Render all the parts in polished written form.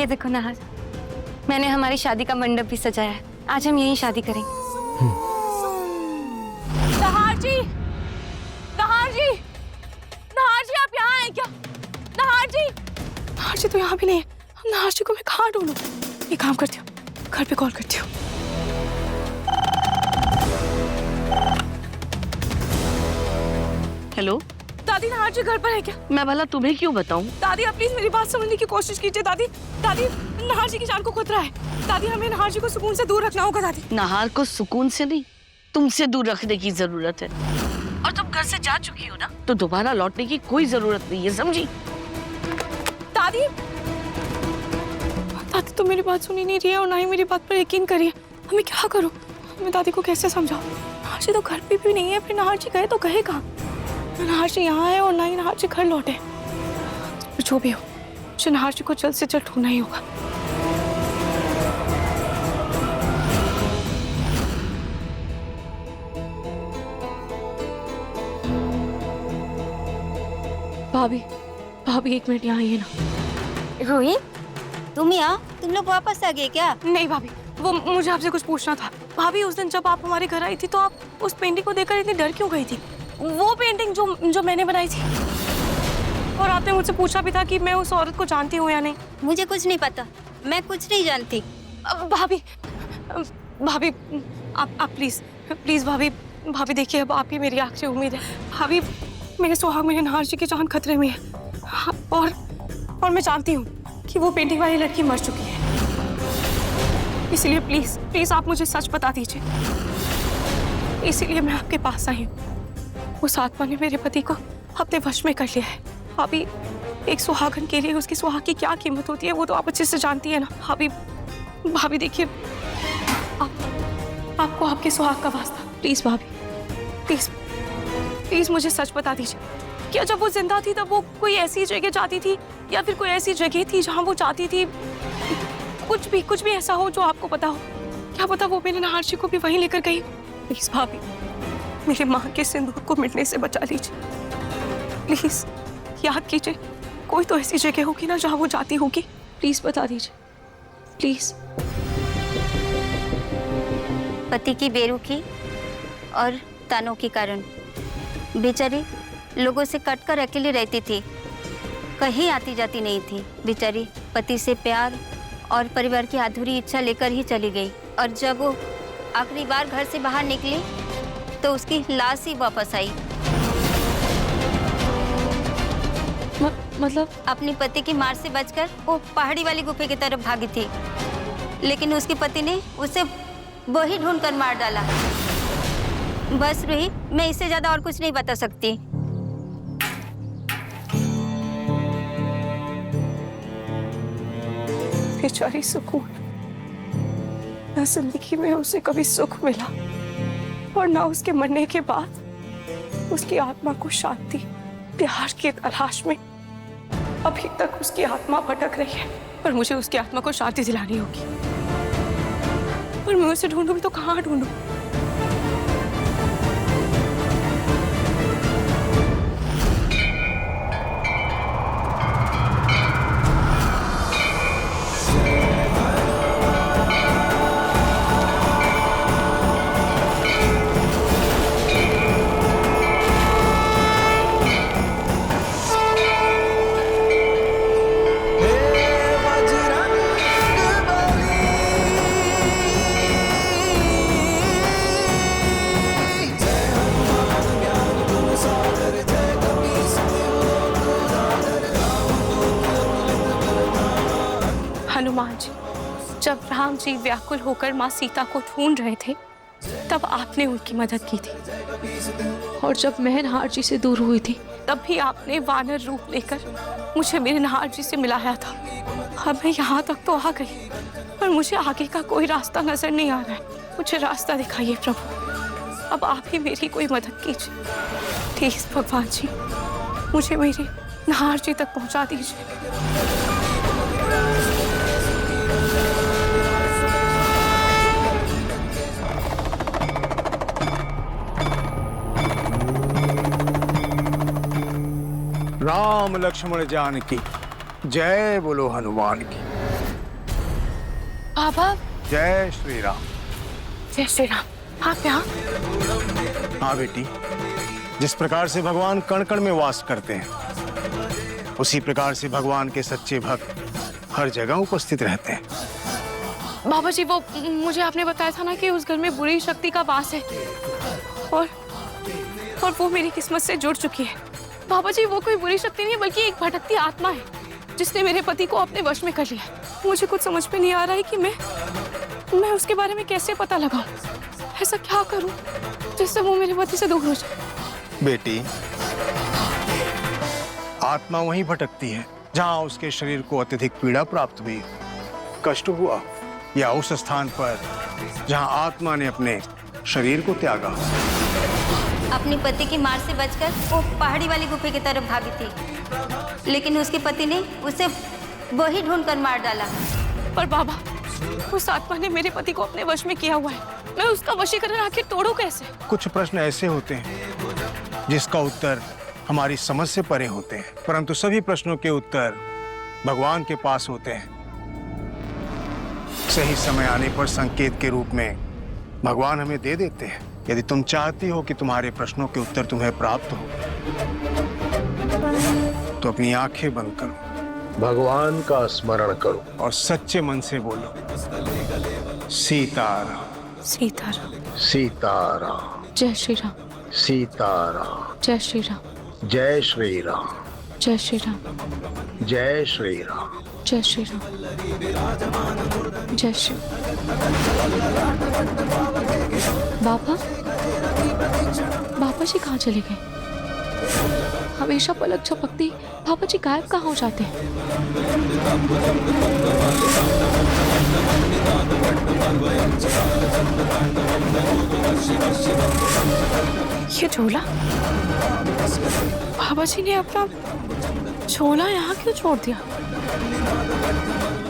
ये देखो नहार, मैंने हमारी शादी का मंडप भी सजाया है। आज हम यहीं शादी करेंगे। नहार जी, नहार जी, नहार जी, आप यहाँ हैं क्या? नहार जी तो यहाँ भी नहीं है। हम नहार जी को मैं कहाँ ढूंढूं? एक काम करती हूँ, घर पे कॉल करती हूँ। हेलो दादी, नहार जी घर पर है क्या? मैं भला तुम्हें क्यों बताऊं? दादी, आप प्लीज मेरी बात समझने की कोशिश कीजिए। दादी, नहार जी की जान को खतरा है। दादी, हमें नहार जी को सुकून से दूर रखना होगा। दादी, नहार को सुकून से नहीं, तुमसे दूर रखने की जरूरत है। और तुम घर से जा चुकी हो ना, तो दोबारा लौटने की कोई जरूरत नहीं है, समझी? दादी तो मेरी बात सुनी नहीं रही है और ना ही मेरी बात पर यकीन करिए। हमें क्या करूं? मैं दादी को कैसे समझाऊं? नहार जी तो घर पे भी नहीं है। फिर नहार जी गए तो गए कहाँ? नहार जी यहाँ है और ना ही नहार जी घर लौटे। जो भी हो, मुझे नहार जी को जल्द से जल्द ढूंढना ही होगा। भाभी 1 मिनट यहाँ आइए ना। रोहित, तुम यहाँ? तुम लोग वापस आ गए क्या? नहीं भाभी, वो मुझे आपसे कुछ पूछना था। भाभी, उस दिन जब आप हमारे घर आई थी तो आप उस पेंटिंग को देखकर इतनी डर क्यों गई थी? वो पेंटिंग जो मैंने बनाई थी। और आपने मुझसे पूछा भी था कि मैं उस औरत को जानती हूँ या नहीं। मुझे कुछ नहीं पता, मैं कुछ नहीं जानती। भाभी, आप प्लीज भाभी देखिए, अब आपकी मेरी आखिरी उम्मीद है। भाभी, मेरे सुहाग, मेरे नहार जी की जान खतरे में है। और मैं जानती हूँ कि वो पेंटिंग वाली लड़की मर चुकी है। इसलिए प्लीज आप मुझे सच बता दीजिए। इसीलिए मैं आपके पास आई हूँ। उस आत्मा ने मेरे पति को अपने वश में कर लिया है। भाभी, एक सुहागन के लिए उसकी सुहाग की क्या कीमत होती है वो तो आप अच्छे से जानती है ना। भाभी देखिए, आपको आपके सुहाग का वास्ता, प्लीज भाभी, प्लीज मुझे सच बता दीजिए। क्या जब वो जिंदा थी तब वो कोई ऐसी जगह जाती थी या फिर कोई ऐसी जगह थी जहां वो चाहती थी? कुछ भी ऐसा हो जो आपको पता हो। क्या पता वो मेरे नहार जी को भी वहीं लेकर गई। प्लीज भाभी, मेरी माँ के सिंदूर को मिटने से बचा लीजिए। प्लीज याद कीजिए, कोई तो ऐसी जगह होगी ना जहां वो जाती होगी। प्लीज बता दीजिए, प्लीज। पति की बेरुखी और तानों के कारण बेचारी लोगों से कटकर अकेली रहती थी, कहीं आती जाती नहीं थी। बेचारी पति से प्यार और परिवार की अधूरी इच्छा लेकर ही चली गई। और जब वो आखिरी बार घर से बाहर निकली तो उसकी लाश ही वापस आई। मतलब? अपने पति की मार से बचकर वो पहाड़ी वाली गुफे की तरफ भागी थी, लेकिन उसके पति ने उसे वही ढूंढकर मार डाला। बस रूही, मैं इससे ज्यादा और कुछ नहीं बता सकती। बेचारी सुकून, ना जिंदगी में उसे कभी सुख मिला और ना उसके मरने के बाद उसकी आत्मा को शांति। प्यार की तलाश में अभी तक उसकी आत्मा भटक रही है, पर मुझे उसकी आत्मा को शांति दिलानी होगी। और मैं उसे ढूंढूं भी तो कहाँ ढूंढूं? हनुमान जी, जब राम जी व्याकुल होकर माँ सीता को ढूंढ रहे थे तब आपने उनकी मदद की थी। और जब मैं नहार जी से दूर हुई थी तब भी आपने वानर रूप लेकर मुझे मेरे नहार जी से मिलाया था। अब मैं यहाँ तक तो आ गई, पर मुझे आगे का कोई रास्ता नजर नहीं आ रहा है। मुझे रास्ता दिखाइए प्रभु, अब आप ही मेरी कोई मदद कीजिए। प्लीज भगवान जी, मुझे मेरे नहार जी तक पहुँचा दीजिए। राम लक्ष्मण जानकी, जय बोलो हनुमान की। बाबा। जय श्री राम। जय श्री राम। आप यहाँ? हाँ बेटी, जिस प्रकार से भगवान कण कण में वास करते हैं, उसी प्रकार से भगवान के सच्चे भक्त हर जगह उपस्थित रहते हैं। बाबा जी, वो मुझे आपने बताया था ना कि उस घर में बुरी शक्ति का वास है, और वो मेरी किस्मत से जुड़ चुकी है। बाबा जी, वो कोई बुरी शक्ति नहीं है, बल्कि एक भटकती आत्मा है जिसने मेरे पति को अपने वश में कर लिया। मुझे कुछ समझ में नहीं आ रहा है कि मैं उसके बारे में कैसे पता लगाऊं। ऐसा क्या करूं जिससे वो मेरे पति से दूर हो जाए। बेटी, आत्मा वहीं भटकती है जहां उसके शरीर को अत्यधिक पीड़ा प्राप्त हुई, कष्ट हुआ, या उस स्थान पर जहां आत्मा ने अपने शरीर को त्यागा। अपने पति की मार से बचकर वो पहाड़ी वाली गुफा की तरफ भागी थी, लेकिन उसके पति ने उसे वही ढूंढकर मार डाला। पर बाबा, उस आत्मा ने मेरे पति को अपने वश में किया हुआ है। मैं उसका वशीकरण आखिर तोड़ूं कैसे? कुछ प्रश्न ऐसे होते हैं जिसका उत्तर हमारी समझ से परे होते हैं, परंतु सभी प्रश्नों के उत्तर भगवान के पास होते हैं। सही समय आने पर संकेत के रूप में भगवान हमें दे देते हैं। यदि तुम चाहती हो कि तुम्हारे प्रश्नों के उत्तर तुम्हें प्राप्त हो, तो अपनी आंखें बंद करो, भगवान का स्मरण करो और सच्चे मन से बोलो, सीताराम। सीताराम। सीताराम। जय श्री राम। सीताराम। जय श्री राम। जय श्री राम। जय श्री राम। जय श्री राम। जय श्री राम। जय श्री। बाबा जी कहाँ चले गए? हमेशा पलक झपकती बाबा जी गायब कहाँ हो जाते हैं? ये झोला, बाबा जी ने अपना झोला यहाँ क्यों छोड़ दिया?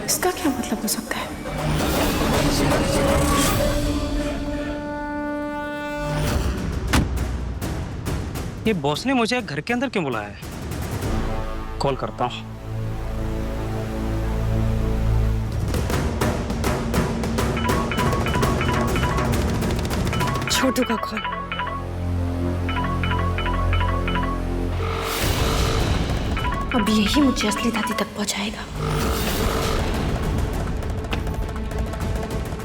इसका क्या मतलब हो सकता है? ये बॉस ने मुझे घर के अंदर क्यों बुलाया है? कॉल करता हूँ। छोटू का कॉल। अब यही मुझे असली दादी तक पहुंचाएगा।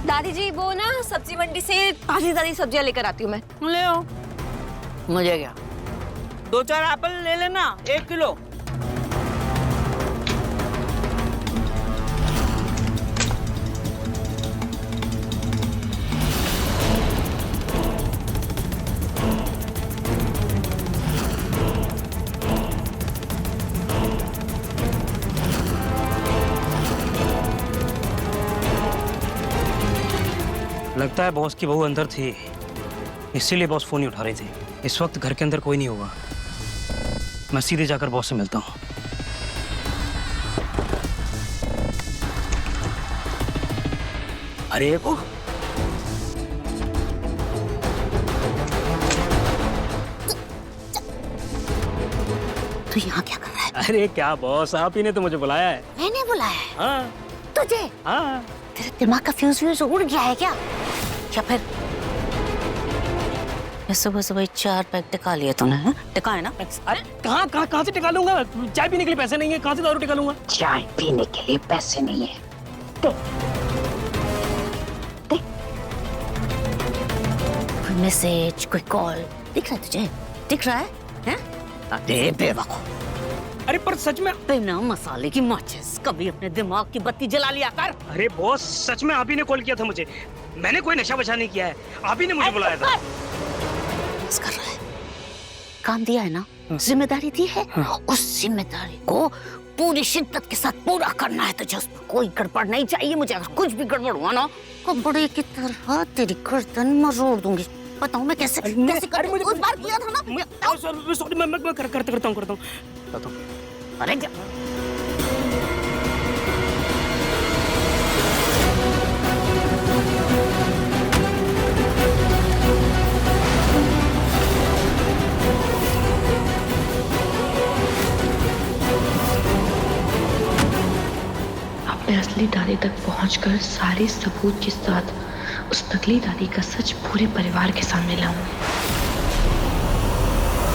दादी जी, वो ना सब्जी मंडी से ताजी ताजी सब्जियां लेकर आती हूँ मैं। ले आओ। मुझे क्या? 2-4 एप्पल ले लेना, 1 किलो। लगता है बॉस की बहू अंदर थी, इसीलिए बॉस फोन नहीं उठा रही थी। इस वक्त घर के अंदर कोई नहीं होगा, मैं सीधे जाकर बॉस से मिलता हूँ। अरे वो तू यहाँ क्या कर रहा है? अरे क्या बॉस, आप ही ने तो मुझे बुलाया है। मैंने बुलाया है? हाँ तुझे? हाँ। तेरे दिमाग का फ्यूज उड़ गया है क्या? या फिर सुबह सुबह 4 पैक टिका लिए तूने? है? टिका है ना? अरे कहाँ से टिका लूंगा? चाय पीने के लिए पैसे नहीं है, कहाँ से दारू टिका लूंगा? चाय पीने के लिए पैसे नहीं है। देख, कोई मैसेज, कोई कॉल दिख रहा है तुझे? दिख रहा है? हैं? अरे बेवकूफ! अरे पर सच में। बिना मसाले की माचिस कभी अपने दिमाग की बत्ती जला लिया कर। अरे बॉस, सच में आप ही ने कॉल किया था मुझे। मैंने कोई नशा वशा नहीं किया है, आप ही ने मुझे बुलाया था। कर रहा है, काम दिया है ना, जिम्मेदारी दी है, उस जिम्मेदारी को पूरी शिद्दत के साथ पूरा करना है तुझे। उसमें कोई गड़बड़ नहीं चाहिए मुझे। अगर कुछ भी गड़बड़ हुआ ना, कपड़े की तरह तेरी गर्दन मरोड़ दूंगी। बताऊं मैं कैसे कर? मुझे उस बार किया था ना। सॉरी, मैं करता हूँ। अरे क्या? मैं असली दादी तक पहुंचकर सारे सबूत के साथ उस नकली दादी का सच पूरे परिवार के सामने लाऊंगी।